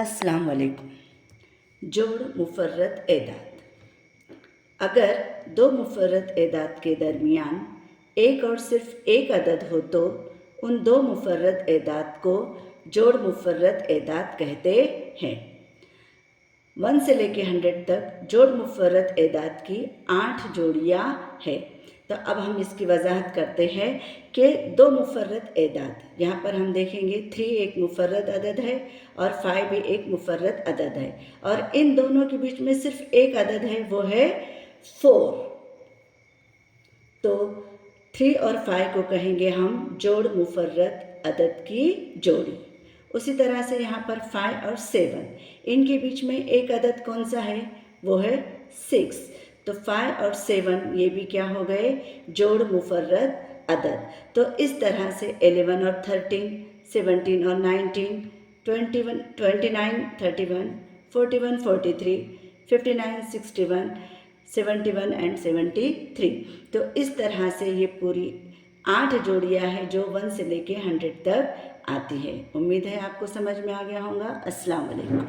अस्सलाम वालेकुम। जोड़ मुफर्रत एदाद। अगर दो मुफर्रत एदाद के दरमियान एक और सिर्फ एक अदद हो तो उन दो मुफर्रत एदाद को जोड़ मुफर्रत एदाद कहते हैं। 1 से लेके 100 तक जोड़ मुफर्रत एदाद की 8 जोड़ियाँ हैं। तो अब हम इसकी वजाहत करते हैं कि दो मुफर्रत एदाद, यहाँ पर हम देखेंगे 3 एक मुफर्रत अदद है और 5 भी एक मुफर्रत अदद है, और इन दोनों के बीच में सिर्फ एक अदद है, वो है 4। तो 3 और 5 को कहेंगे हम जोड़ मुफर्रत अदद की जोड़ी। उसी तरह से यहाँ पर 5 और 7, इनके बीच में एक अदद कौन सा है, वो है 6। तो 5 और 7 ये भी क्या हो गए, जोड़ मुफर्रत अदद। तो इस तरह से 11 और 13, 17 और 19, 21, 29, 31, 41, 43, 59, 61, 71 एंड 73। तो इस तरह से ये पूरी 8 जोड़ियाँ हैं जो 1 से लेके 100 तक आती है। उम्मीद है आपको समझ में आ गया होगा। अस्सलाम वालेकुम।